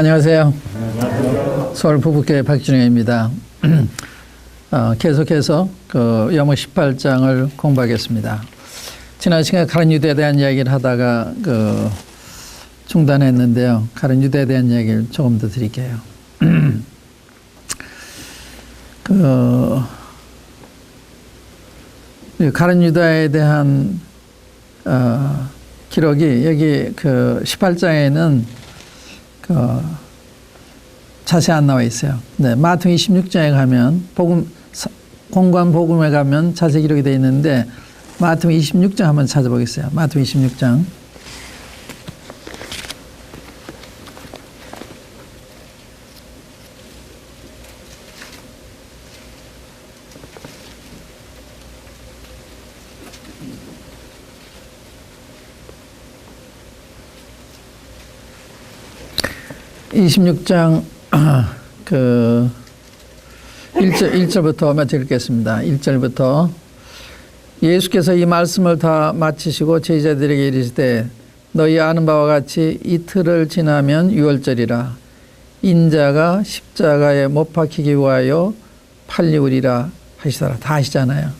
안녕하세요. 서울 부부교회 박준영입니다. 계속해서 요모 18장을 공부하겠습니다. 지난 시간에 가룟 유대에 대한 이야기를 하다가 중단했는데요. 가룟 유대에 대한 이야기를 조금 더 드릴게요. 가룟 유다에 대한 기록이 여기 18장에는 자세히 안 나와 있어요. 네, 마태복음 26장에 가면 공관 복음에 가면 자세히 기록이 되어 있는데 마태복음 26장 한번 찾아보겠어요. 마태복음 26장. (26장) 1절부터 먼저 읽겠습니다. 1절부터 예수께서 이 말씀을 다 마치시고 제자들에게 이르시되 너희 아는 바와 같이 이틀을 지나면 유월절이라 인자가 십자가에 못 박히기 위하여 팔리우리라 하시더라. 다 아시잖아요.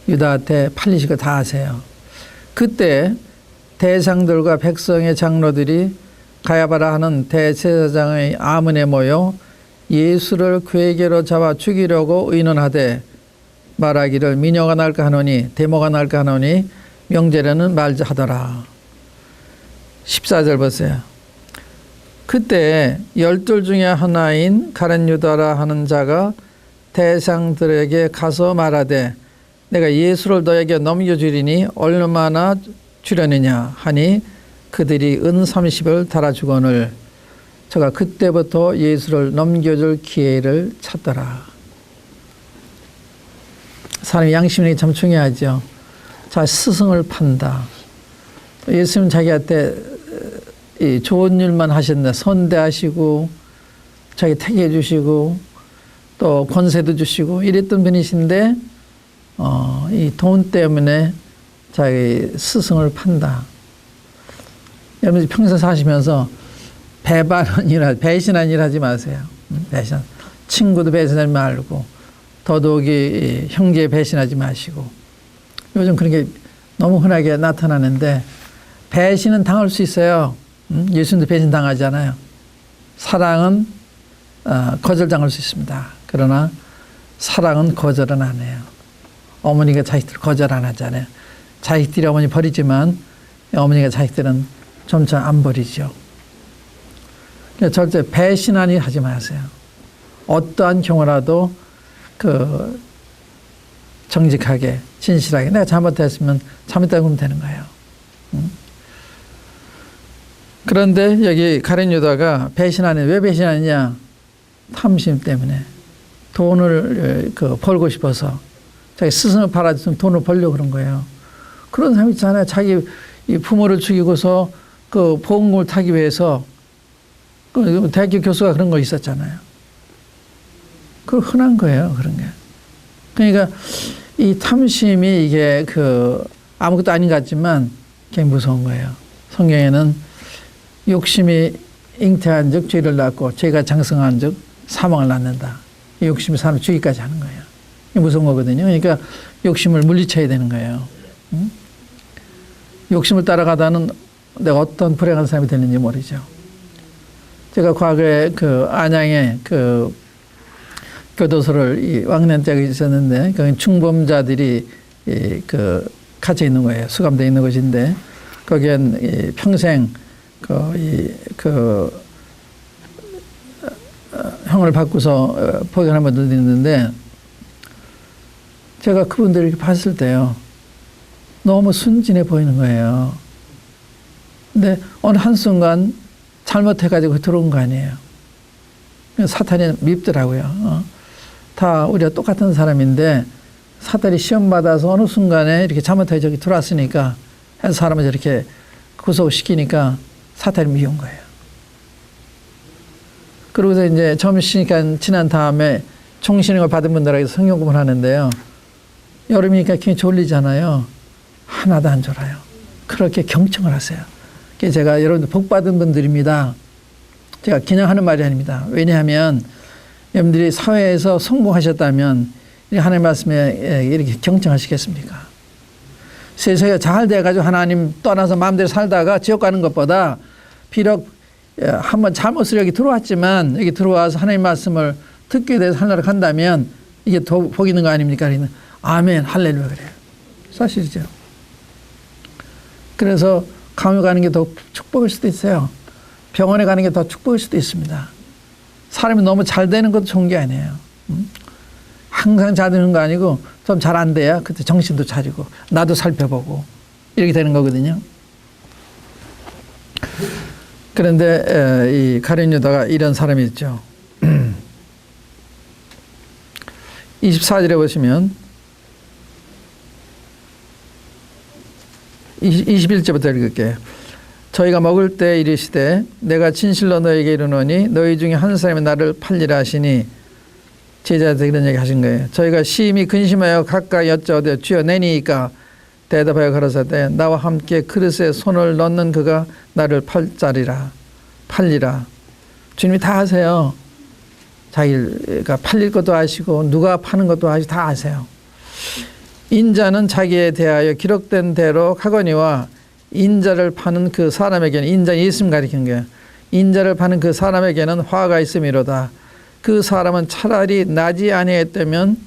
유다한테 팔리시고 다 아세요. 그때 대상들과 백성의 장로들이 가야바라 하는 대제사장의 아문에 모여 예수를 괴계로 잡아 죽이려고 의논하되 말하기를 미녀가 날까 하노니 데모가 날까 하노니 명제라는 말하더라. 14절 보세요. 그때 12 중에 하나인 가룟 유다라 하는 자가 대상들에게 가서 말하되 내가 예수를 너에게 넘겨주리니 얼마나 주려느냐 하니 그들이 은 30을 달아주거늘 저가 그때부터 예수를 넘겨줄 기회를 찾더라. 사람이 양심이 참 중요하죠. 자, 스승을 판다. 예수님 자기한테 좋은 일만 하셨네. 선대하시고 자기 택해 주시고 또 권세도 주시고 이랬던 분이신데 이 돈 때문에 자기 스승을 판다. 여러분 평생 사시면서 배신한 일 하지 마세요. 배신. 친구도 배신하지 말고 더더욱이 형제 배신하지 마시고. 요즘 그런 게 너무 흔하게 나타나는데 배신은 당할 수 있어요. 예수님도 배신 당하잖아요. 사랑은 거절당할 수 있습니다. 그러나 사랑은 거절은 안 해요. 어머니가 자식들 거절 안 하잖아요. 자식들이 어머니 버리지만 어머니가 자식들은 점차 안 버리죠. 절대 배신한 일 하지 마세요. 어떠한 경우라도 정직하게 진실하게 내가 잘못했으면 잘못했다고 하면 되는 거예요. 그런데 여기 가룟 유다가 배신하는 왜 배신하느냐? 탐심 때문에 돈을 벌고 싶어서 자기 스승을 팔아줬으면 돈을 벌려고 그런 거예요. 그런 사람 있잖아요. 자기 부모를 죽이고서 보험금을 타기 위해서 대학교 교수가 그런 거 있었잖아요. 그 흔한 거예요, 그런 게. 그러니까 이 탐심이 이게 아무것도 아닌 것 같지만 굉장히 무서운 거예요. 성경에는 욕심이 잉태한 즉 죄를 낳고 죄가 장성한 즉 사망을 낳는다. 이 욕심이 사람을 죽이기까지 하는 거예요. 이게 무서운 거거든요. 그러니까 욕심을 물리쳐야 되는 거예요. 욕심을 따라가다는 내가 어떤 불행한 사람이 되는지 모르죠. 제가 과거에 안양에 교도소를 왕년 때가 있었는데 거기 중범자들이 갇혀 있는 거예요. 수감되어 있는 곳인데 거기엔 평생 형을 받고서 포기하는 분들도 있는데 제가 그분들을 이렇게 봤을 때요. 너무 순진해 보이는 거예요. 근데 어느 한순간 잘못해가지고 들어온 거 아니에요. 사탄이 밉더라고요. 다 우리가 똑같은 사람인데 사탄이 시험받아서 어느 순간에 이렇게 잘못해 저기 들어왔으니까 해서 사람을 저렇게 구속시키니까 사탄이 미운 거예요. 그러고서 이제 점심시간 지난 다음에 총신형을 받은 분들에게 성경공부를 하는데요. 여름이니까 굉장히 졸리잖아요. 하나도 안 졸아요. 그렇게 경청을 하세요. 제가 여러분들 복 받은 분들입니다. 제가 그냥 하는 말이 아닙니다. 왜냐하면 여러분들이 사회에서 성공하셨다면 하나님 말씀에 이렇게 경청하시겠습니까? 세상에 잘 돼가지고 하나님 떠나서 마음대로 살다가 지옥 가는 것보다 비록 한번 잘못을 여기 들어왔지만 여기 들어와서 하나님 말씀을 듣게 돼서 하늘나라 간다면 이게 더 복 있는 거 아닙니까? 아멘, 할렐루야 그래요. 사실이죠. 그래서 감옥 가는 게 더 축복일 수도 있어요. 병원에 가는 게 더 축복일 수도 있습니다. 사람이 너무 잘 되는 것도 좋은 게 아니에요. 항상 잘 되는 거 아니고 좀 잘 안 돼야 그때 정신도 차리고 나도 살펴보고 이렇게 되는 거거든요. 그런데 이 가룟 유다가 이런 사람이 있죠. 24절에 보시면 21절부터 읽을게요. 저희가 먹을 때 이르시되 내가 진실로 너에게 이르노니 너희 중에 한 사람이 나를 팔리라 하시니 제자들에게 이런 얘기 하신 거예요. 저희가 심히 근심하여 가까이 여쭤오되 주여 내니이까 대답하여 가라사대 나와 함께 그릇에 손을 넣는 그가 나를 팔리라. 주님이 다 아세요. 자기가 팔릴 것도 아시고 누가 파는 것도 아시고 다 아세요. 인자는 자기에 대하여 기록된 대로 가거니와 인자를 파는 그 사람에게는 인자 예수님 가리킨 거예요. 인자를 파는 그 사람에게는 화가 있음이로다. 그 사람은 차라리 나지 아니했다면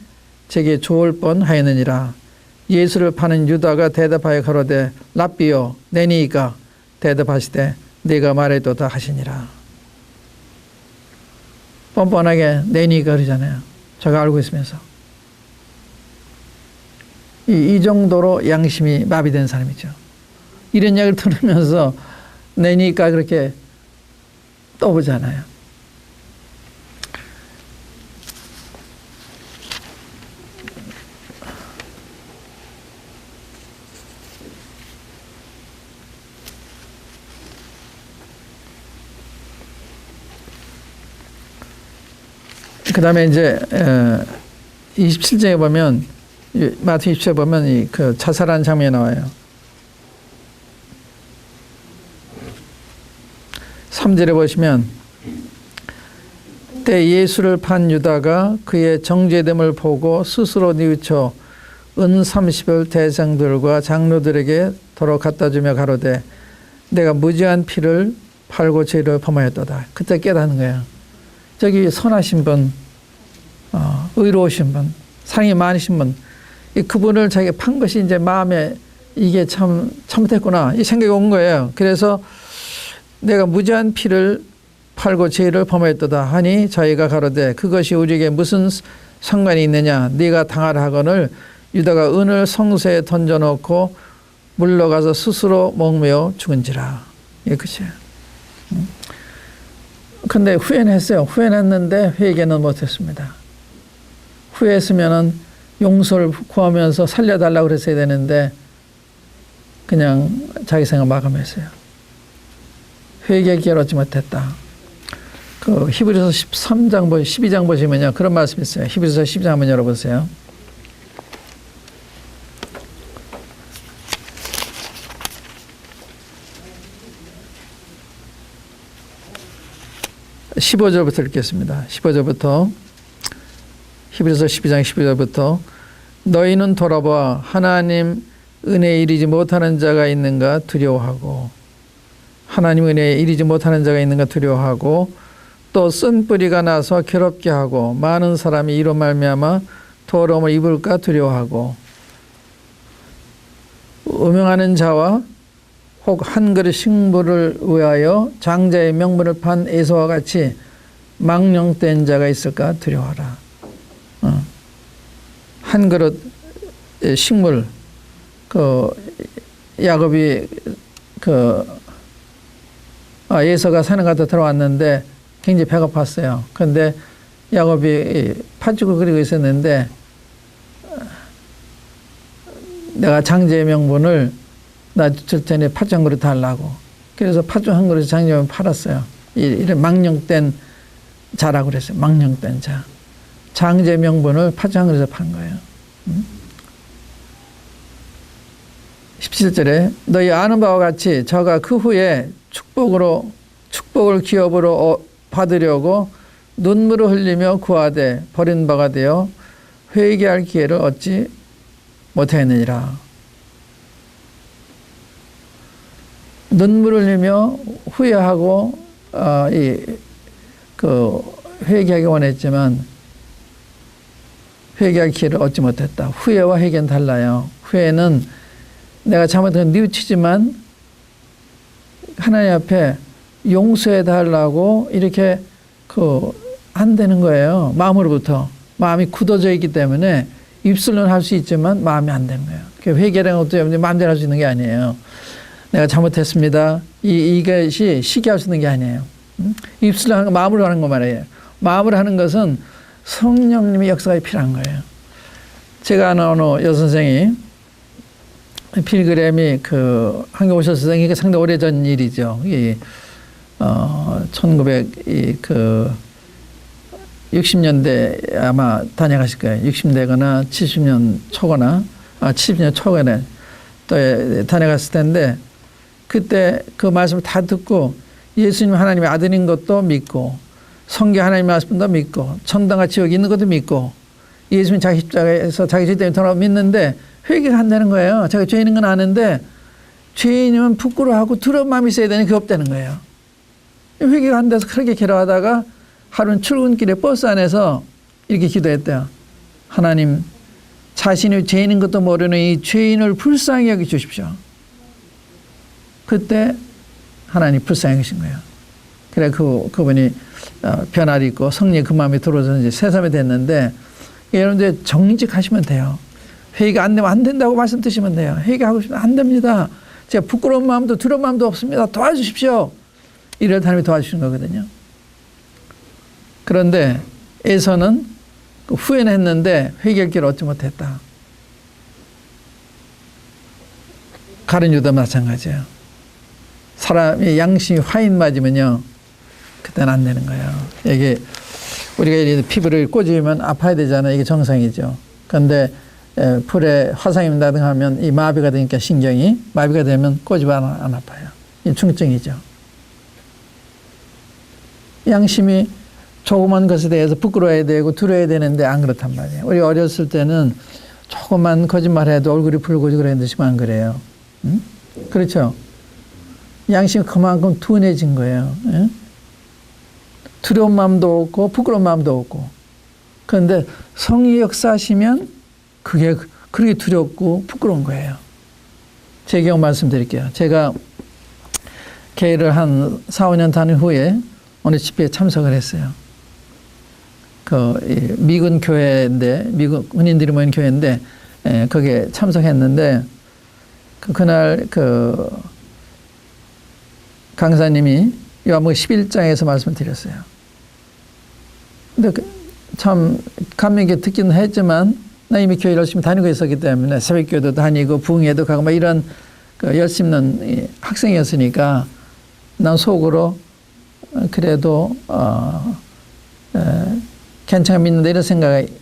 제게 좋을 뻔하였느니라. 예수를 파는 유다가 대답하여 가로되 랍비요 내니이까 대답하시되 네가 말해도다 하시니라. 뻔뻔하게 내니이까 그러잖아요. 제가 알고 있으면서. 이 정도로 양심이 마비된 사람이죠. 이런 이야기를 들으면서 내니까 그렇게 떠보잖아요. 그 다음에 이제 27장에 보면 마태 27장에 보면 그 자살한 장면이 나와요. 3절에 보시면 때 예수를 판 유다가 그의 정죄됨을 보고 스스로 뉘우쳐 은 30을 대장들과 장로들에게 도로 갖다 주며 가로되 내가 무지한 피를 팔고 죄를 범하였도다. 그때 깨닫는 거예요. 저기 선하신 분, 의로우신 분, 사랑이 많으신 분, 그분을 자기가 판 것이 이제 마음에 이게 참 잘못했구나 이 생각이 온 거예요. 그래서 내가 무지한 피를 팔고 죄를 범하였도다 하니 저희가 가로되 그것이 우리에게 무슨 상관이 있느냐 네가 당하라 하거늘 유다가 은을 성소에 던져놓고 물러가서 스스로 목매어 죽은지라. 이게 끝이에요. 근데 후회는 했어요. 후회는 했는데 회개는 못했습니다. 후회했으면은 용서를 구하면서 살려달라고 그랬어야 되는데 그냥 자기 생각 마감했어요. 회개 기회를 얻지 못했다. 그 히브리서 13장 12장 보시면요. 그런 말씀이 있어요. 히브리서 12장 한번 열어보세요. (15절부터) 읽겠습니다. 15절부터 히브리서 12장 12절부터 너희는 돌아봐 하나님 은혜에 이르지 못하는 자가 있는가 두려워하고 하나님 은혜에 이르지 못하는 자가 있는가 두려워하고 또 쓴 뿌리가 나서 괴롭게 하고 많은 사람이 이로 말미암아 더러움을 입을까 두려워하고 음행하는 자와 혹 한 그릇 식물을 위하여 장자의 명분을 판 에서와 같이 망령된 자가 있을까 두려워하라. 한 그릇 식물, 그 야곱이 에서가 산에 들어왔는데 굉장히 배가 고팠어요. 그런데 야곱이 팥죽을 끓이고 있었는데 내가 장자의 명분을 나 줄 테니 팥죽 한 그릇 달라고. 그래서 팥죽 한 그릇 장자면 팔았어요. 이런 망령된 자라고 그랬어요. 망령된 자. 장자의 명분을 팥죽 한 그릇에 판 거예요. 17절에 너희 아는 바와 같이 저가 그 후에 축복을 기업으로 받으려고 눈물을 흘리며 구하되 버린 바가 되어 회개할 기회를 얻지 못하였느니라. 눈물을 흘리며 후회하고 회개하기 원했지만 회개할 기회를 얻지 못했다. 후회와 회개는 달라요. 후회는 내가 잘못한 건 뉘우치지만 하나님 앞에 용서해 달라고 이렇게 안 되는 거예요. 마음으로부터. 마음이 굳어져 있기 때문에 입술로는 할 수 있지만 마음이 안 되는 거예요. 회개라는 것도 마음대로 할 수 있는 게 아니에요. 내가 잘못했습니다. 이것이 쉽게 할 수 있는 게 아니에요. 입술로 하는 거, 마음으로 하는 거 말이에요. 마음으로 하는 것은 성령님의 역사가 필요한 거예요. 제가 아는 어느 여선생이 필그램이 한국 오셨을 때 이게 상당히 오래전 일이죠. 1960년대 아마 다녀가실 거예요. 60대거나 70년 초거나 70년 초반에 또 다녀갔을 텐데 그때 그 말씀을 다 듣고 예수님 하나님의 아들인 것도 믿고 성경 하나님의 말씀도 믿고 천당과 지옥이 있는 것도 믿고 예수님 자기 십자가에서 자기 죄 때문에 돌아오고 믿는데 회개가 안 되는 거예요. 자기가 죄인인 건 아는데 죄인이면 부끄러워하고 두려운 마음이 있어야 되니 그게 없다는 거예요. 회개가 안 돼서 그렇게 괴로워하다가 하루는 출근길에 버스 안에서 이렇게 기도했대요. 하나님, 자신이 죄인인 것도 모르는 이 죄인을 불쌍히 여겨 주십시오. 그때 하나님 불쌍히 여기신 거예요. 그래 그분이 변화를 입고 성령이 그 마음에 들어서 이제 새삼이 됐는데 여러분들 정직하시면 돼요. 회개가 안 되면 안 된다고 말씀 드시면 돼요. 회개하고 싶으면 안 됩니다. 제가 부끄러운 마음도 두려운 마음도 없습니다. 도와주십시오. 이럴 하나님이 도와주시는 거거든요. 그런데 에서는 후회는 했는데 회개할 길을 얻지 못했다. 가룟 유다 마찬가지예요. 사람이 양심이 화인 맞으면요, 그때는 안 되는 거예요. 이게 우리가 피부를 꼬집으면 아파야 되잖아요. 이게 정상이죠. 그런데 풀에 화상이 나든가 하면 이 마비가 되니까 신경이 마비가 되면 꼬집어 안 아파요. 이 중증이죠. 양심이 조그만 것에 대해서 부끄러워야 되고 두려워야 되는데 안 그렇단 말이에요. 우리 어렸을 때는 조그만 거짓말해도 얼굴이 붉고 그랬는데 안 그래요. 응? 그렇죠? 양심이 그만큼 둔해진 거예요. 응? 두려운 마음도 없고 부끄러운 마음도 없고. 그런데 성의 역사하시면 그게 그렇게 두렵고 부끄러운 거예요. 제 경우 말씀드릴게요. 제가 교회를 한 4, 5년 다닌 후에 어느 집회에 참석을 했어요. 미군 교회인데, 미군 군인들이 모인 교회인데, 거기에 참석했는데, 그날 강사님이 요한복음 11장에서 말씀을 드렸어요. 근데 참 감명 깊게 듣기는 했지만, 나 이미 교회 열심히 다니고 있었기 때문에 새벽교회도 다니고 부흥회도 가고 막 이런 열심 있는 학생이었으니까 난 속으로 그래도 괜찮아 믿는다 이런 생각이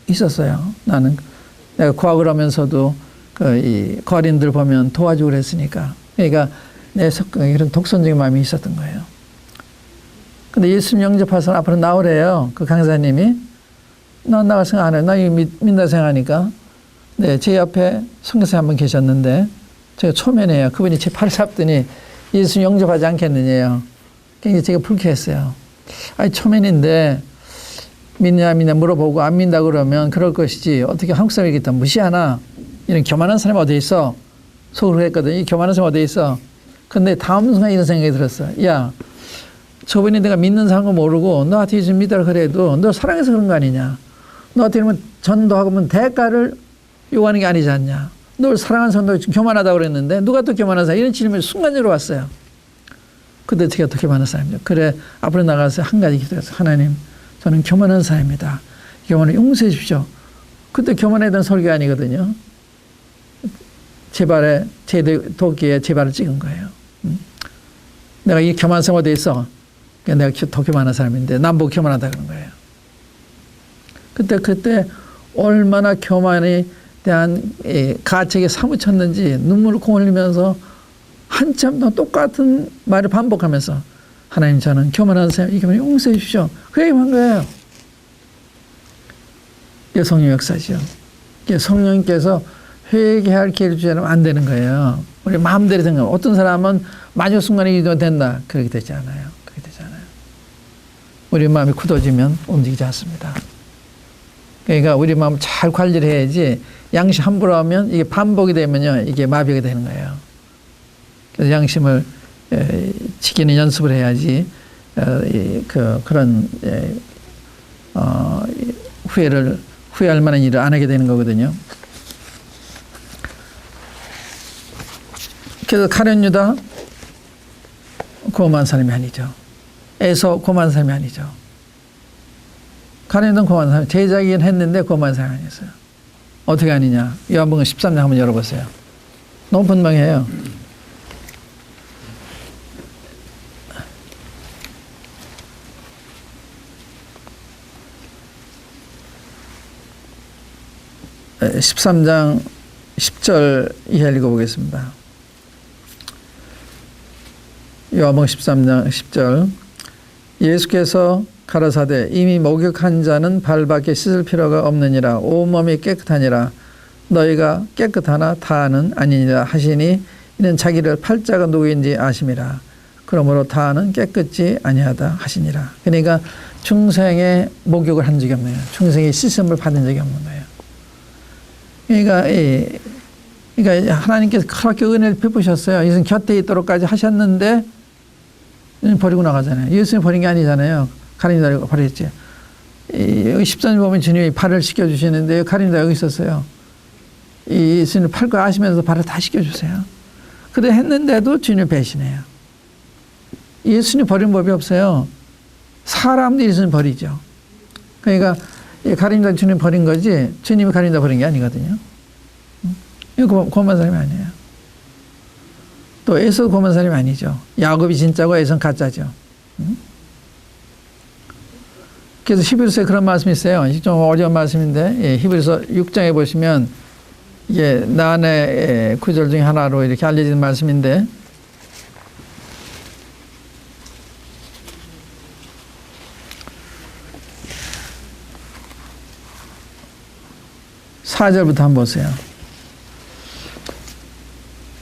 있었어요. 나는 내가 구학을 하면서도 이 거린들 보면 도와주고 그랬으니까. 그러니까 내 이런 독선적인 마음이 있었던 거예요. 근데 예수님 영접할 사람 앞으로 나오래요. 그 강사님이. 난 나갈 생각 안 해요. 나 이거 믿는다 생각하니까. 네, 제 옆에 선교사 한 분 계셨는데 제가 초면에요. 그분이 제 팔을 잡더니 예수님 영접하지 않겠느냐요. 굉장히 제가 불쾌했어요. 아니 초면인데 믿냐 물어보고 안 믿는다 그러면 그럴 것이지 어떻게 한국 사람이기 때문에 무시하나. 이런 교만한 사람이 어디 있어. 속으로 했거든요. 이 교만한 사람이 어디 있어. 근데 다음 순간 이런 생각이 들었어요. 야, 저번에 내가 믿는 사람도 모르고 너한테 예수 믿으라 그래도 너 사랑해서 그런 거 아니냐. 너한테 이러면 전도하고 대가를 요구하는 게 아니지 않냐. 널 사랑하는 사람도 교만하다고 그랬는데 누가 또 교만한 사람. 이런 질문이 순간적으로 왔어요. 근데 제가 더 교만한 사람이죠. 그래 앞으로 나가서 한 가지 기도했어요. 하나님, 저는 교만한 사람입니다. 교만을 용서해 주십시오. 그때 교만에 대한 설교가 아니거든요. 제 발에, 제 도끼에 제 발을 찍은 거예요. 내가 이 교만성 어디에 있어? 내가 더 교만한 사람인데 남보고 교만하다 그런 거예요. 그때 얼마나 교만에 대한 가책에 사무쳤는지 눈물을 콩 흘리면서 한참 더 똑같은 말을 반복하면서 하나님 저는 교만한 사람 이기면 용서해 주시오. 그 얘기만 한 거예요. 이게 성령 역사죠. 이게 성령님께서 회개할 기회를 주지 않으면 안 되는 거예요. 우리 마음대로 생각. 어떤 사람은 마지막 순간에 기도가 된다. 그렇게 되지 않아요. 그렇게 되지 않아요. 우리 마음이 굳어지면 움직이지 않습니다. 그러니까 우리 마음 잘 관리를 해야지 양심 함부로 하면 이게 반복이 되면요. 이게 마비가 되는 거예요. 그래서 양심을 지키는 연습을 해야지 그런 후회할 만한 일을 안 하게 되는 거거든요. 그래서 가룟 유다 고만한 사람이 아니죠. 에서 고만한 사람이 아니죠. 가룟 유다는 고만한 사람, 제자이긴 했는데 고만한 사람이 아니었어요. 어떻게 아니냐? 요한복음 13장 한번 열어보세요. 너무 분명해요. 에 13장 10절 이하 읽어보겠습니다. 요한복음 13장 10절 예수께서 가라사대 이미 목욕한 자는 발밖에 씻을 필요가 없느니라 온몸이 깨끗하니라 너희가 깨끗하나 다는 아니니라 하시니 이는 자기를 팔자가 누구인지 아심이라 그러므로 다는 깨끗지 아니하다 하시니라. 그러니까 중생의 목욕을 한 적이 없네요. 중생의 씻음을 받은 적이 없는 거예요. 그러니까 하나님께서 그렇게 은혜를 베푸셨어요. 예수님 곁에 있도록까지 하셨는데 버리고 나가잖아요. 예수님 버린 게 아니잖아요. 가룟 유다가 버렸지. 여기 13절 보면 주님이 발을 씻겨주시는데 가룟 유다 여기 있었어요. 이 예수님을 팔 거 아시면서 발을 다 씻겨주세요. 그래 했는데도 주님을 배신해요. 예수님 버린 법이 없어요. 사람들이 예수님 버리죠. 그러니까 가룟 유다 주님 버린 거지 주님이 가룟 유다 버린 게 아니거든요. 이거 고만한 사람이 아니에요. 또 에서도 고만한 사람이 아니죠. 야곱이 진짜고 에서는 가짜죠. 그래서 히브리서에 그런 말씀이 있어요. 좀 어려운 말씀인데 히브리서 6장에 보시면 이게 난의 구절 중에 하나로 이렇게 알려진 말씀인데 (4절부터) 한번 보세요.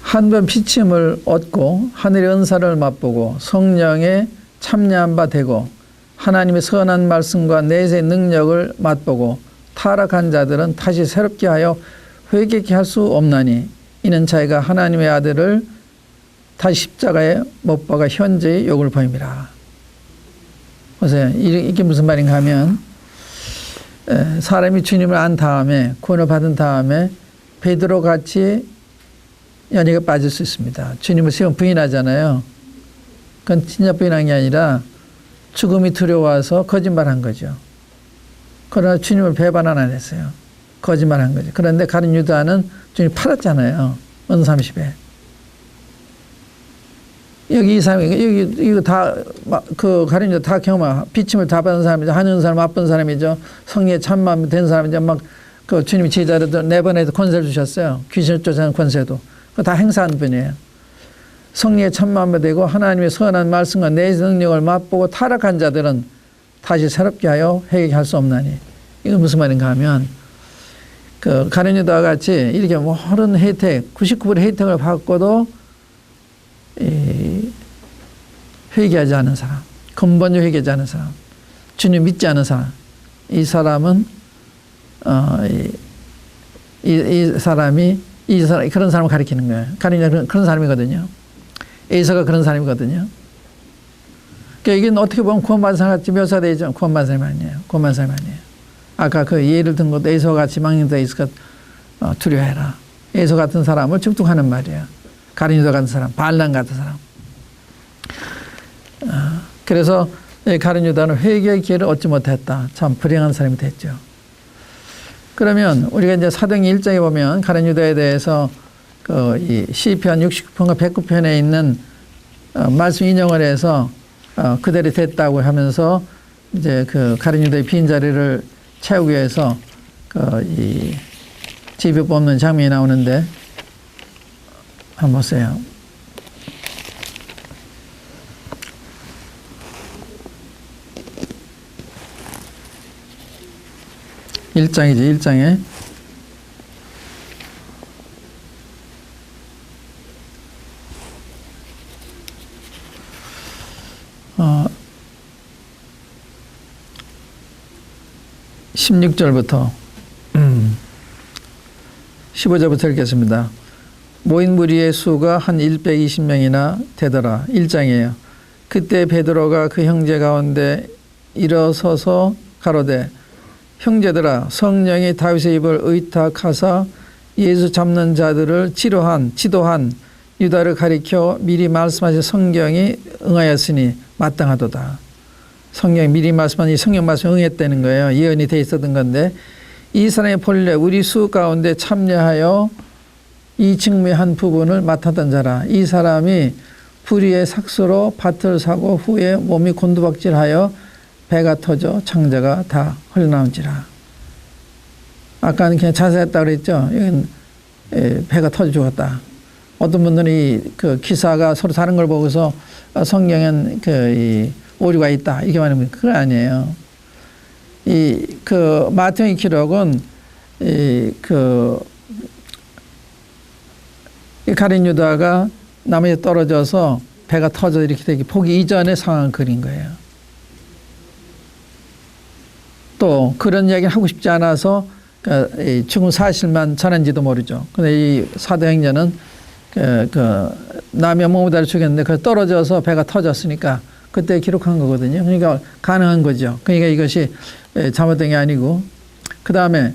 한 번 피침을 얻고 하늘의 은사를 맛보고 성령에 참여한 바 되고 하나님의 선한 말씀과 내세의 능력을 맛보고 타락한 자들은 다시 새롭게 하여 회개케 할 수 없나니 이는 자기가 하나님의 아들을 다시 십자가에 못 박아 현재의 욕을 보임이라. 보세요. 이게 무슨 말인가 하면 사람이 주님을 안 다음에 구원을 받은 다음에 베드로 같이 연예가 빠질 수 있습니다. 주님을 세번 부인하잖아요. 그건 진짜 부인한 게 아니라 죽음이 두려워서 거짓말한 거죠. 그러나 주님을 배반은 안 했어요. 거짓말한 거죠. 그런데 가룟 유다는 주님 팔았잖아요. 은 30에. 여기 이 사람이 이거 다 그 가룟 유다 다 경험한 비침을 다 받은 사람이죠. 한은 사람 맛본 사람이죠. 성령에 참마음 된 사람이죠. 막 그 주님이 제자를 내보내서 권세를 주셨어요. 귀신을 쫓아내는 권세도. 그거 다 행사한 분이에요. 성령에 참마음이 되고 하나님의 선한 말씀과 내 능력을 맛보고 타락한 자들은 다시 새롭게 하여 회개할 수 없나니. 이건 무슨 말인가 하면 그 가룟 유다와 같이 이렇게 모든 혜택, 99%의 혜택을 받고도 회개하지 않은 사람, 근본적으로 회개하지 않은 사람, 주님 믿지 않은 사람, 이 사람은 이 사람이 그런 사람을 가리키는 거예요. 가룟 유다는 그런 사람이거든요. 에서가 그런 사람이거든요. 그러니까 이게 어떻게 보면 구원받은 사람 같이 묘사되죠. 구원받은 사람이 아니에요. 구원받은 사람이 아니에요. 아까 그 예를 든 것도 에서 같이 망령되어 있을까 두려워해라. 에서 같은 사람을 축tuk하는 말이에요. 가룟 유다 같은 사람, 발람 같은 사람. 그래서 가룟 유다는 회개의 기회를 얻지 못했다. 참 불행한 사람이 됐죠. 그러면 우리가 이제 사도행전 1장에 보면 가룟 유다에 대해서 이 시편 69편과 109편에 있는 말씀 인용을 해서 그대로 됐다고 하면서 이제 그 가룟 유다의 빈 자리를 채우기 위해서 이 집에 뽑는 장면이 나오는데 한번 보세요. 1장이죠. 1장에 16절부터 15절부터 읽겠습니다. 모인 무리의 수가 한 120명이나 되더라. 1장이에요. 그때 베드로가 그 형제 가운데 일어서서 가로되 형제들아 성령이 다윗의 입을 의탁하사 예수 잡는 자들을 지도한 유다를 가리켜 미리 말씀하신 성경이 응하였으니 마땅하도다. 성경이 미리 말씀한 이 성경 말씀 응했다는 거예요. 예언이 돼 있었던 건데 이 사람이 본래 우리 수 가운데 참여하여 이 직무의 한 부분을 맡았던 자라. 이 사람이 불의의 삭수로 밭을 사고 후에 몸이 곤두박질하여 배가 터져 창자가 다 흘러나온지라. 아까는 그냥 자살했다고 그랬죠. 여기는 배가 터져 죽었다. 어떤 분들이 그 기사가 서로 다른 걸 보고서 성경엔 이 오류가 있다 이렇게 말하면 그건 아니에요. 그 마태의 기록은 이 가룟 유다가 나무에 떨어져서 배가 터져 이렇게 되기 보기 이전의 상황을 그린 거예요. 또 그런 이야기를 하고 싶지 않아서 죽은 사실만 전한지도 모르죠. 근데 이 사도행전은 남의 모모다를 죽였는데 그 떨어져서 배가 터졌으니까 그때 기록한 거거든요. 그러니까 가능한 거죠. 그러니까 이것이 잘못된 게 아니고 그 다음에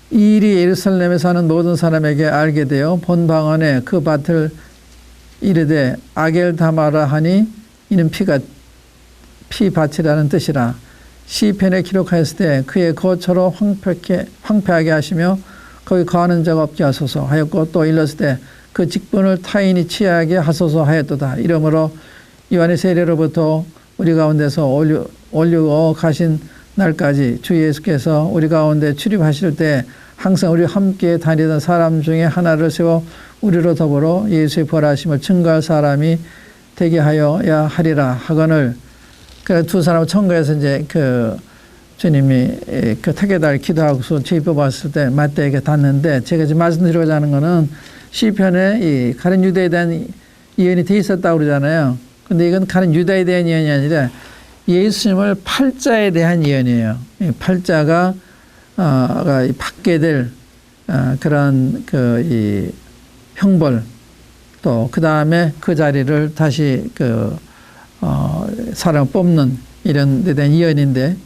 이 일이 예루살렘에 사는 모든 사람에게 알게 되어 본 방언에 그 밭을 이르되 아겔다마라 하니 이는 피밭이라는 뜻이라. 시편에 기록하였을 때 그의 거처로 황폐하게 하시며 거기 거하는 자가 없게 하소서 하였고 또 일렀을 때 그 직분을 타인이 취하게 하소서 하였도다. 이러므로 요한의 세례로부터 우리 가운데서 올리고 가신 날까지 주 예수께서 우리 가운데 출입하실 때 항상 우리와 함께 다니던 사람 중에 하나를 세워 우리로 더불어 예수의 벌하심을 증거할 사람이 되게 하여야 하리라 하거늘. 그 두 사람을 청구해서 이제 주님이 그 택에달 기도하고서 제비 뽑았을 때 맞대에게 닿는데 제가 지금 말씀드리고자 하는 거는 시편에 이 가룟 유다에 대한 예언이 돼 있었다고 그러잖아요. 근데 이건 가룟 유다에 대한 예언이 아니라 예수님을 팔자에 대한 예언이에요. 팔자가 받게 될 그런 이 형벌 또 그 다음에 그 자리를 다시 사람 뽑는 이런 데 대한 예언인데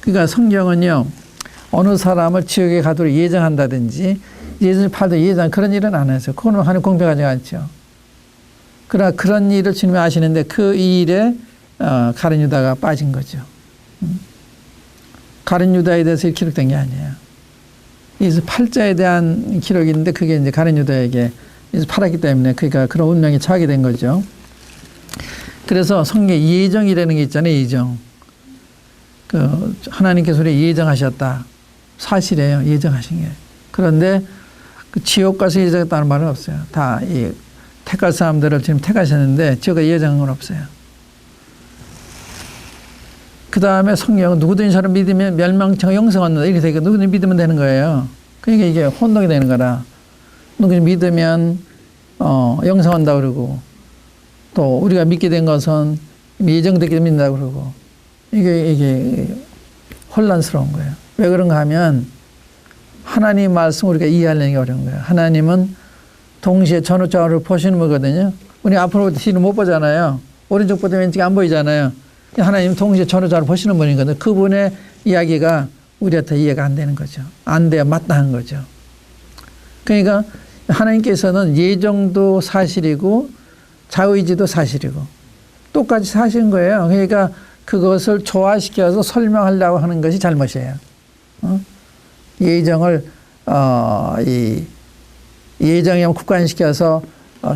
그러니까 성경은요 어느 사람을 지옥에 가도록 예정한다든지 예수님 팔도 예정 그런 일은 안 했어요. 그거는 하나님 공평하지 않죠. 그러나 그런 일을 주님이 아시는데 그 일에 가룟 유다가 빠진 거죠. 가룟 유다에 대해서 기록된 게 아니에요. 그래서 팔자에 대한 기록이 있는데 그게 이제 가룟 유다에게 팔았기 때문에 그러니까 그런 운명이 처하게 된 거죠. 그래서 성경 예정이라는 게 있잖아요. 예정. 하나님께서 우리 예정하셨다. 사실이에요. 예정하신 게. 그런데 그 지옥 가서 예정했다는 말은 없어요. 다 이 택할 사람들을 지금 택하셨는데 지옥에 예정한 건 없어요. 그 다음에 성경은 누구든지 저를 믿으면 멸망청 영생 얻는다. 이렇게 되니까 누구든지 믿으면 되는 거예요. 그러니까 이게 혼동이 되는 거라. 누구든지 믿으면 영생 얻는다 그러고 또 우리가 믿게 된 것은 예정되게 믿는다고 그러고 이게 혼란스러운 거예요. 왜 그런가 하면 하나님 말씀 우리가 이해하려는 게 어려운 거예요. 하나님은 동시에 전후좌우를 보시는 거거든요. 우리 앞으로 뒤를 못 보잖아요. 오른쪽보다 왼쪽이 안 보이잖아요. 하나님은 동시에 전후좌우를 보시는 분이거든요. 그분의 이야기가 우리한테 이해가 안 되는 거죠. 안 돼야 마땅한 거죠. 그러니까 하나님께서는 예정도 사실이고 자의지도 사실이고 똑같이 사실인 거예요. 그러니까 그것을 조화시켜서 설명하려고 하는 것이 잘못이에요. 예정을 예정에 국관시켜서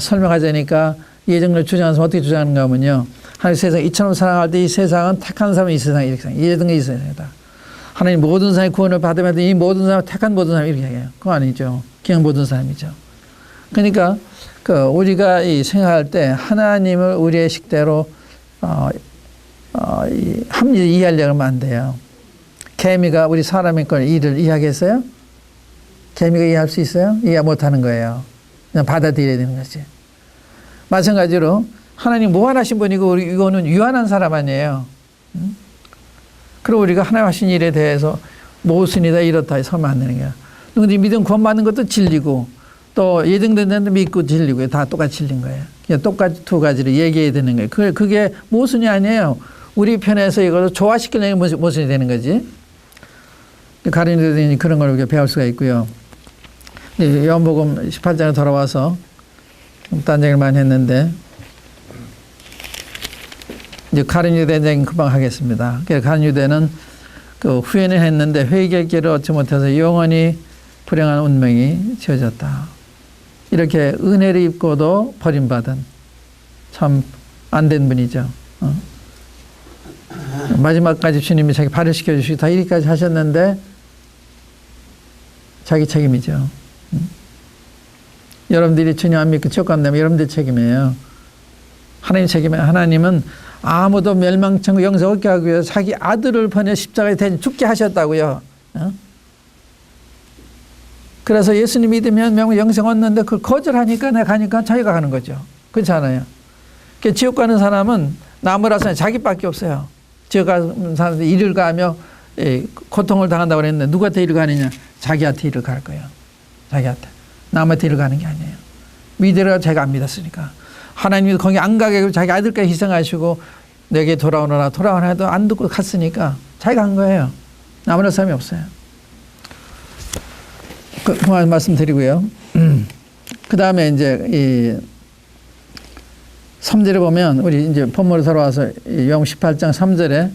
설명하자니까 예정을 주장해서 어떻게 주장하는가 하면요. 하나님 세상 이처럼 사랑할 때 이 세상은 택한 사람이 이 세상에 이렇게 생각해요. 예정이 이 세상이다. 하나님 모든 사람이 구원을 받으면 이 모든 사람 택한 모든 사람이 이렇게 해요. 그거 아니죠. 그냥 모든 사람이죠. 그러니까 우리가 생각할 때 하나님을 우리의 식대로 합리적으로 이해하려고 하면 안 돼요. 개미가 우리 사람의 걸 일을 이해하겠어요? 개미가 이해할 수 있어요? 이해 못하는 거예요. 그냥 받아들여야 되는 거지. 마찬가지로 하나님 무한하신 분이고 이거는 유한한 사람 아니에요. 그리고 우리가 하나님 하신 일에 대해서 모순이다 이렇다 서면 안 되는 거야. 근데 믿음 구원받는 것도 진리고 또 예정된다는데 믿고 진리고 다 똑같이 진린 거예요. 그냥 똑같이 두 가지를 얘기해야 되는 거예요. 그게 모순이 아니에요. 우리 편에서 이걸 조화시키려는 모순이 되는 거지. 가룟유다인이 그런 걸 우리가 배울 수가 있고요. 요한복음 18장에 돌아와서 딴 얘기를 많이 했는데 이제 가룟유다 얘기 금방 하겠습니다. 가룟유다는 그 후회는 했는데 회개의 길을 얻지 못해서 영원히 불행한 운명이 지어졌다. 이렇게 은혜를 입고도 버림받은 참 안 된 분이죠. 마지막까지 주님이 자기 발을 시켜주시고 다 이리까지 하셨는데 자기 책임이죠. 여러분들이 주님 안 믿고 지옥 간다면 여러분들 책임이에요. 하나님 책임이에요. 하나님은 아무도 멸망천국 영생 얻게 하기 위해서 자기 아들을 보내 십자가에 대신 죽게 하셨다고요. 그래서 예수님 믿으면 영생 얻는데 그걸 거절하니까 내가 가니까 자기가 가는 거죠. 그렇지 않아요? 지옥 가는 사람은 나무라서 자기밖에 없어요. 지옥 가는 사람들 이를 가며 고통을 당한다고 그랬는데 누구한테 이를 가느냐? 자기한테 이를 갈 거예요. 자기한테. 남한테 이를 가는 게 아니에요. 믿으라 자기가 안 믿었으니까. 하나님이 거기 안 가게 자기 아들까지 희생하시고 내게 돌아오너라 해도 안 듣고 갔으니까 자기가 한 거예요. 아무런 사람이 없어요. 그만 말씀드리고요. 그 다음에 이제 3절에 보면 우리 이제 본문으로 돌아와서 요한 18장 3절에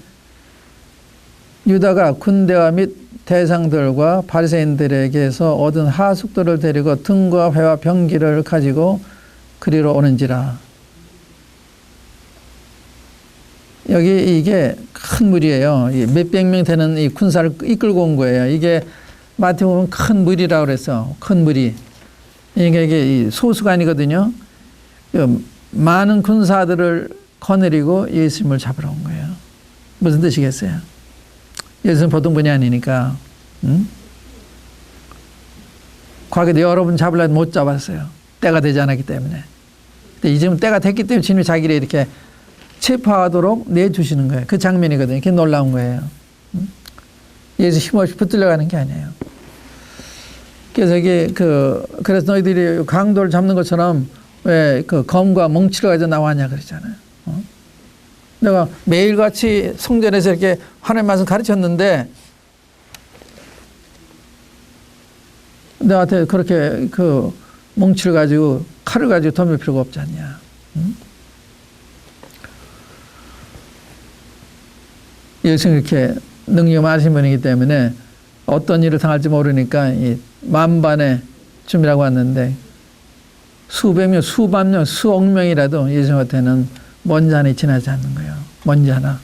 유다가 군대와 및 대상들과 바리새인들에게서 얻은 하숙들을 데리고 등과 회와 병기를 가지고 그리로 오는지라. 여기 이게 큰 무리예요. 몇백 명 되는 이 군사를 이끌고 온 거예요. 이게 마태복음 큰 무리라고 그랬어. 큰 무리. 이게 소수가 아니거든요. 많은 군사들을 거느리고 예수님을 잡으러 온 거예요. 무슨 뜻이겠어요? 예수는 보통 분이 아니니까. 과거에도 여러분 잡으려도 못 잡았어요. 때가 되지 않았기 때문에. 근데 이제는 때가 됐기 때문에 주님이 자기를 이렇게 체포하도록 내주시는 거예요. 그 장면이거든요. 그게 놀라운 거예요. 예수 힘없이 붙들려 가는 게 아니에요. 그래서 이게 그래서 너희들이 강도를 잡는 것처럼 왜 그 검과 멍치를 가지고 나왔냐 그러잖아요. 내가 매일같이 성전에서 이렇게 하나님 말씀 가르쳤는데 너한테 그렇게 그 멍치를 가지고 칼을 가지고 덤빌 필요가 없지 않냐. 예수는 이렇게 능력이 많으신 분이기 때문에 어떤 일을 당할지 모르니까 이 만반의 춤이라고 왔는데 수백 명, 수만 명, 수억 명이라도 예수한테는 먼지 하나 지나지 않는 거예요. 먼지 하나.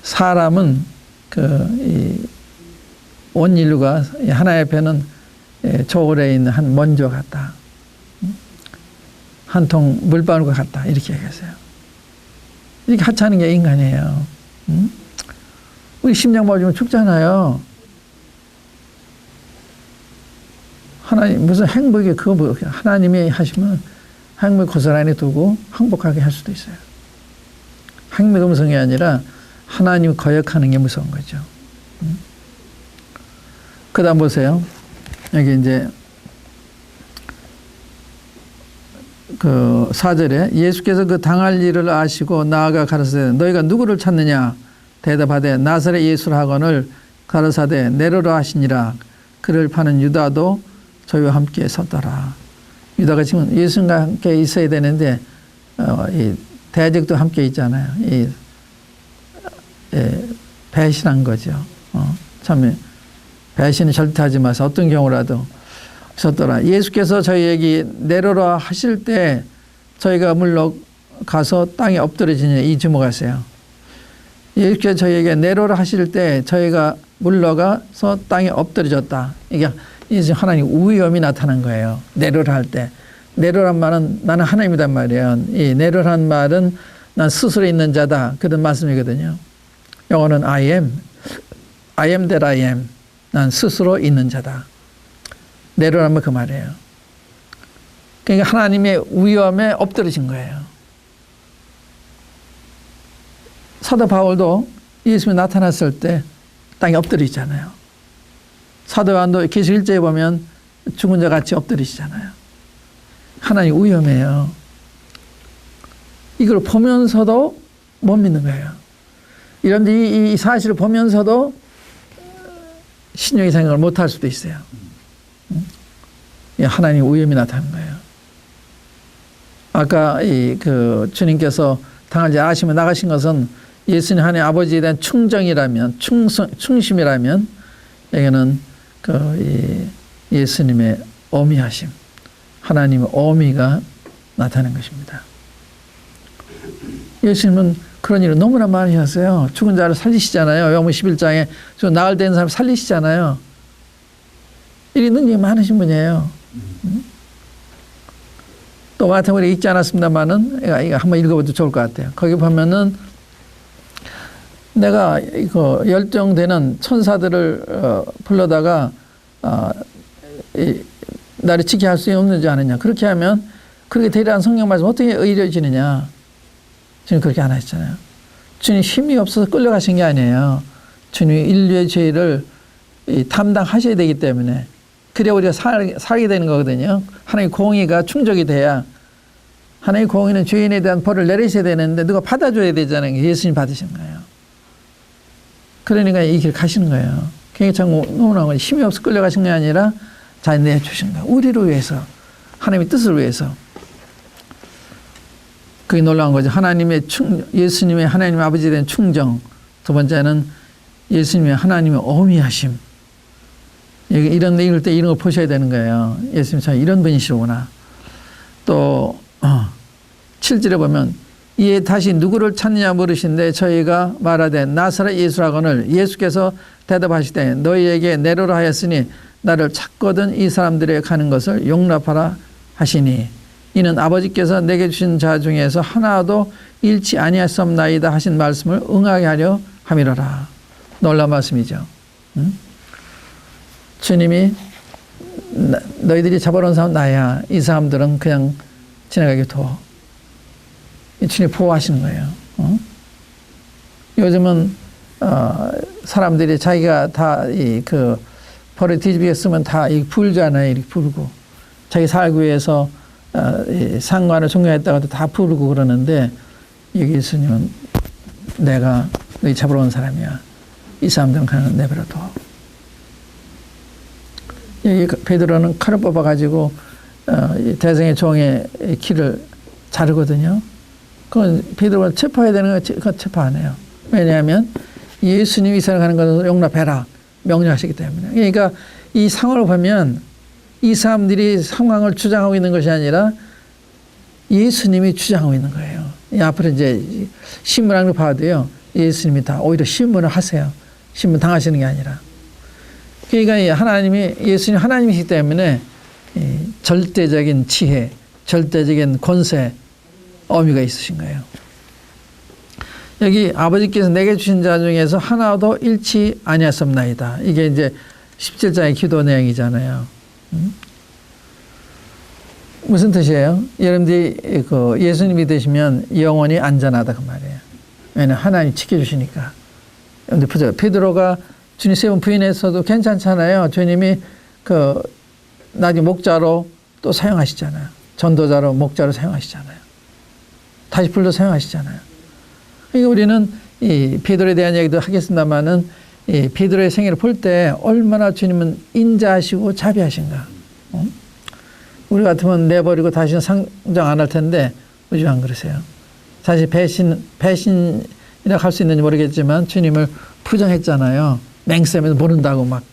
사람은 온 인류가 하나님 앞에는 저울에 있는 한 먼지와 같다. 한 통 물방울과 같다. 이렇게 얘기했어요. 이렇게 하찮은 게 인간이에요. 우리 심장 맞으면 죽잖아요. 하나님 무슨 행복이 그거 하나님이 하시면 행복 고스란히 두고 행복하게 할 수도 있어요. 행복이 무서운 아니라 하나님 거역하는 게 무서운 거죠. 그 다음 보세요. 여기 이제 그 4절에 예수께서 그 당할 일을 아시고 나아가 가라사대 너희가 누구를 찾느냐 대답하되 나사렛 예수라 하거늘 가라사대 내려라 하시니라. 그를 파는 유다도 저희와 함께 섰더라. 유다가 지금 예수님과 함께 있어야 되는데 이 대적도 함께 있잖아요. 배신한 거죠. 참 배신은 절대 하지 마세요. 어떤 경우라도 섰더라. 예수께서 저희에게 내려라 하실 때 저희가 물러가서 땅에 엎드려지냐 이 주목하세요. 예수께서 저희에게 내려라 하실 때 저희가 물러가서 땅에 엎드려졌다. 이게 이제 하나님 위엄이 나타난 거예요. 내려라 할 때. 내려란 말은 나는 하나님이란 말이에요. 이 내려란 말은 난 스스로 있는 자다. 그런 말씀이거든요. 영어는 I am that I am. 난 스스로 있는 자다. 내려라면 그 말이에요. 그러니까 하나님의 위엄에 엎드러진 거예요. 사도 바울도 예수님이 나타났을 때 땅에 엎드리잖아요. 사도 요한도 계시록 1장에 보면 죽은 자 같이 엎드리시잖아요. 하나님 위엄이에요. 이걸 보면서도 못 믿는 거예요. 이런데 이 사실을 보면서도 신령의 생각을 못 할 수도 있어요. 하나님 위엄이 나타나는 거예요. 아까 그 주님께서 당할지 아시며 나가신 것은 예수님 하나님 아버지에 대한 충정이라면, 충심이라면, 여기는 그 예수님의 어미하심, 하나님의 어미가 나타나는 것입니다. 예수님은 그런 일을 너무나 많이 하세요. 죽은 자를 살리시잖아요. 요한복음 11장에 나흘 된 사람 살리시잖아요. 이 능력이 많으신 분이에요. 또 마태복음에 읽지 않았습니다만은 이거 한번 읽어봐도 좋을 것 같아요. 거기 보면은 내가 이거 열정되는 천사들을 불러다가 나를 지키게 할 수 없는지 아느냐. 그렇게 하면 그렇게 대리한 성경 말씀 어떻게 의뢰지느냐. 주님 그렇게 안 하셨잖아요. 주님 힘이 없어서 끌려가신 게 아니에요. 주님이 인류의 죄를 담당하셔야 되기 때문에 그래야 우리가 살게 되는 거거든요. 하나님의 공의가 충족이 돼야 하나님의 공의는 죄인에 대한 벌을 내리셔야 되는데 누가 받아줘야 되잖아요. 예수님 받으신 거예요. 그러니까 이 길 가시는 거예요. 그게 참 너무나 힘이 없어 끌려가신 게 아니라 잘 내주신 거예요. 우리를 위해서 하나님의 뜻을 위해서. 그게 놀라운 거죠. 예수님의 하나님 아버지에 대한 충정. 두 번째는 예수님의 하나님의 어미하심. 이런 읽을 때 이런 걸 보셔야 되는 거예요. 예수님 참 이런 분이시구나. 또 7절에 보면 이에 다시 누구를 찾느냐 물으신데 저희가 말하되 나사렛 예수라거늘 예수께서 대답하시되 너희에게 내려라 하였으니 나를 찾거든 이 사람들의 가는 것을 용납하라 하시니 이는 아버지께서 내게 주신 자 중에서 하나도 잃지 아니하였사옵나이다 하신 말씀을 응하게 하려 함이로라. 놀라운 말씀이죠. 주님이 너희들이 잡아놓은 사람 나야. 이 사람들은 그냥 지나가게 둬. 주님이 보호하시는 거예요. 요즘은 사람들이 자기가 다 그 벌을 뒤집겠으면 다 불잖아요. 이렇게 불고 자기 살기 위해서 상관을 존경했다가도 다 부르고 그러는데 여기 예수님은 내가 너희 잡으러 온 사람이야. 이 사람들은 그냥 내버려둬. 여기 베드로는 칼을 뽑아가지고 대성의 종의 키를 자르거든요. 그건 베드로가 체포해야 되는 거 그건 체포 안 해요. 왜냐하면 예수님이 이 사람 가는 것을 용납해라 명령하시기 때문에. 그러니까 이 상황을 보면 이 사람들이 상황을 주장하고 있는 것이 아니라 예수님이 주장하고 있는 거예요. 앞으로 이제 신문을 봐도요. 예수님이 다 오히려 신문을 하세요. 신문 당하시는 게 아니라. 그러니까 예수님 하나님이시기 때문에 절대적인 지혜, 절대적인 권세, 어미가 있으신 거예요. 여기 아버지께서 내게 주신 자 중에서 하나도 잃지 아니하였사옵나이다. 이게 이제 17장의 기도 내용이잖아요. 무슨 뜻이에요? 여러분들이 그 예수님 믿으시면 영원히 안전하다 그 말이에요. 왜냐하면 하나님 지켜주시니까. 근데 보세요. 베드로가 주님 세 번 부인했어도 괜찮잖아요. 주님이 그 나중에 목자로 또 사용하시잖아요. 전도자로 목자로 사용하시잖아요. 다시 불러 사용하시잖아요. 그러니까 우리는 이 베드로에 대한 얘기도 하겠습니다만은 이 베드로의 생애를 볼 때 얼마나 주님은 인자하시고 자비하신가. 우리 같으면 내버리고 다시는 상정 안 할 텐데 우리 안 그러세요. 사실 배신이라고 할 수 있는지 모르겠지만 주님을 부정했잖아요. 맹세면서 모른다고 막.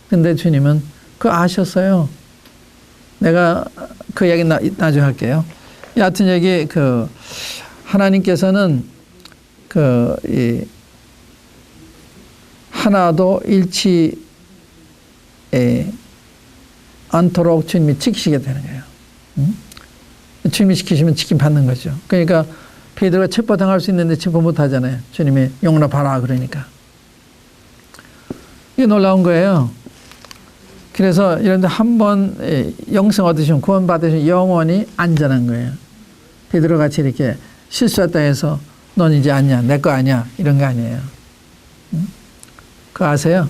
근데 주님은 그거 아셨어요. 내가 그 얘기 나중에 할게요. 여하튼 여기 그 하나님께서는 이 하나도 잃지 않도록 주님이 지키시게 되는 거예요. 주님이 지키시면 지킴 받는 거죠. 그러니까 베드로가 체포당할 수 있는데 체포 못 하잖아요. 주님이 용납하라 그러니까. 이게 놀라운 거예요. 그래서 이런데 한번 영생 얻으시면 구원 받으시면 영원히 안전한 거예요. 베드로 같이 이렇게 실수했다 해서 넌 이제 아니야, 내 거 아니야 이런 거 아니에요. 그거 아세요?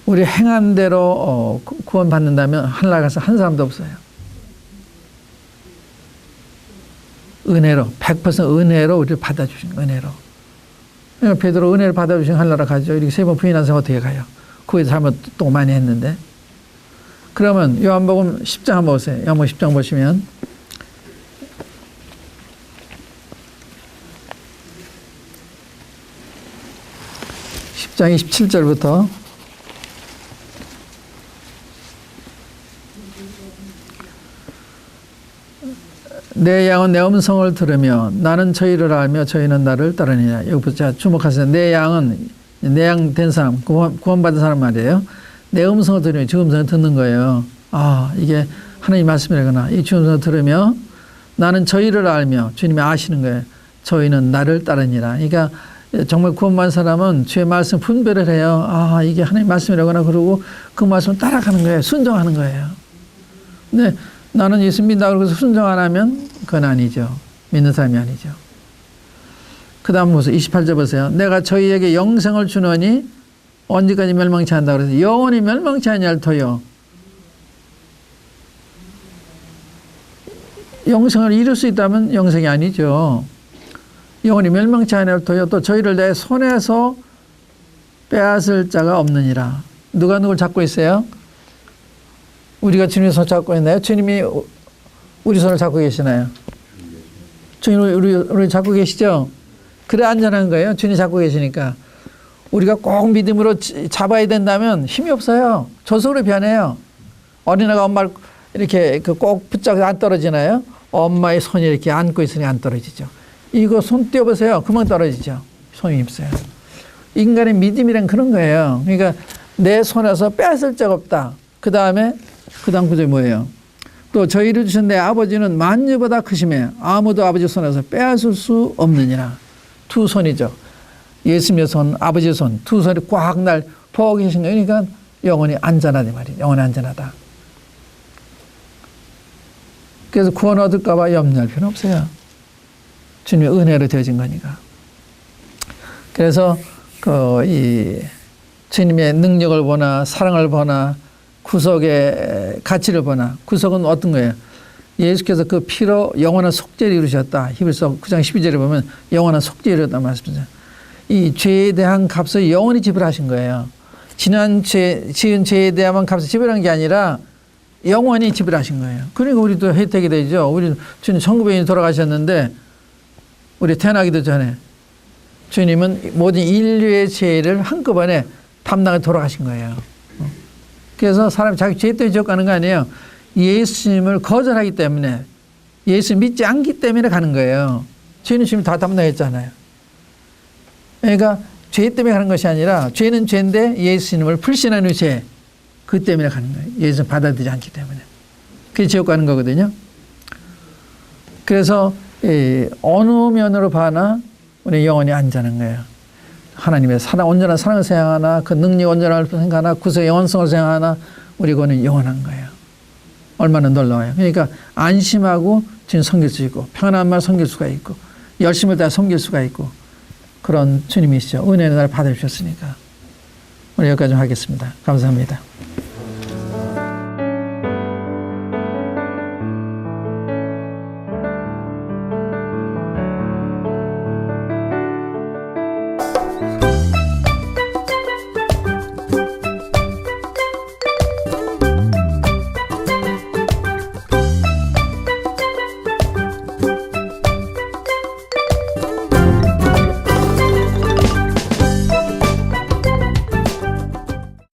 우리 행한 대로 구원 받는다면 하늘나라 가서 한 사람도 없어요. 은혜로 100% 은혜로 우리를 받아주신 은혜로. 그러니까 베드로 은혜를 받아주신 하늘나라 가죠. 이렇게 세 번 부인한 사람 어떻게 가요? 거기서 잘못 또 많이 했는데. 그러면 요한복음 10장 한번 보세요. 요한복음 10장 보시면 10장 27절부터 내 양은 내 음성을 들으며 나는 저희를 알며 저희는 나를 따르느니라. 여기부터 주목하세요. 내 양은 내 양 된 사람, 구원받은 사람 말이에요. 내 음성을 들으며 주 음성을 듣는 거예요. 아, 이게 하나님 말씀이라거나 이 주 음성을 들으며 나는 저희를 알며 주님이 아시는 거예요. 저희는 나를 따르니라. 그러니까 정말 구원받은 사람은 주의 말씀 분별을 해요. 아, 이게 하나님 말씀이라거나 그러고 그 말씀을 따라가는 거예요. 순종하는 거예요. 근데 나는 예수 믿는다 그러고 순종 안 하면 그건 아니죠. 믿는 사람이 아니죠. 그 다음 보세요. 28절 보세요. 내가 저희에게 영생을 주노니 언제까지 멸망치 않는다 그래서 영원히 멸망치 아니할터요. 영생을 이룰 수 있다면 영생이 아니죠. 영원히 멸망치 아니할터요. 또 저희를 내 손에서 빼앗을 자가 없느니라. 누가 누굴 잡고 있어요? 우리가 주님의 손을 잡고 있나요? 주님이 우리 손을 잡고 계시나요? 주님 우리 잡고 계시죠? 그래 안전한 거예요. 주님 잡고 계시니까. 우리가 꼭 믿음으로 잡아야 된다면 힘이 없어요. 저속으로 변해요. 어린아이가 엄마를 이렇게 꼭 붙잡고 안 떨어지나요? 엄마의 손이 이렇게 안고 있으니 안 떨어지죠. 이거 손 떼어보세요. 그만 떨어지죠. 손이 없어요. 인간의 믿음이란 그런 거예요. 그러니까 내 손에서 빼앗을 자가 없다. 그 다음 구절이 뭐예요? 또 저희를 주신 내 아버지는 만유보다 크심에 아무도 아버지 손에서 빼앗을 수 없느니라. 두 손이죠. 예수님의 손, 아버지의 손, 두 손이 꽉 날 보고 계신 거예요. 그러니까 영원히 안전하다 말이에요. 영원히 안전하다. 그래서 구원 얻을까 봐 염려할 필요는 없어요. 주님의 은혜로 되어진 거니까. 그래서 이 주님의 능력을 보나 사랑을 보나 구속의 가치를 보나 구속은 어떤 거예요? 예수께서 그 피로 영원한 속죄를 이루셨다. 히브리서 9장 12절에 보면 영원한 속죄를 이루었다 말씀이죠. 이 죄에 대한 값을 영원히 지불하신 거예요. 지은 죄에 대한 값을 지불한 게 아니라 영원히 지불하신 거예요. 그러니까 우리도 혜택이 되죠. 우리 주님 1900년이 돌아가셨는데 우리 태어나기도 전에 주님은 모든 인류의 죄를 한꺼번에 담당해 돌아가신 거예요. 그래서 사람이 자기 죄 때문에 지옥 가는 거 아니에요. 예수님을 거절하기 때문에 예수 믿지 않기 때문에 가는 거예요. 죄는 주님이 다 담당했잖아요. 그러니까 죄 때문에 가는 것이 아니라 죄는 죄인데 예수님을 불신하는 죄 그 때문에 가는 거예요. 예수님 받아들이지 않기 때문에. 그게 지옥 가는 거거든요. 그래서 어느 면으로 봐나 우리 영원히 안전한 거예요. 하나님의 사랑, 온전한 사랑을 생각하나 그 능력 온전함을 생각하나 구속의 영원성을 생각하나 우리 그거는 영원한 거예요. 얼마나 놀라워요. 그러니까 안심하고 주님 섬길 수 있고 평안한 말 섬길 수가 있고 열심을 다해 섬길 수가 있고 그런 주님이시죠. 은혜는 날 받아주셨으니까. 오늘 여기까지 하겠습니다. 감사합니다.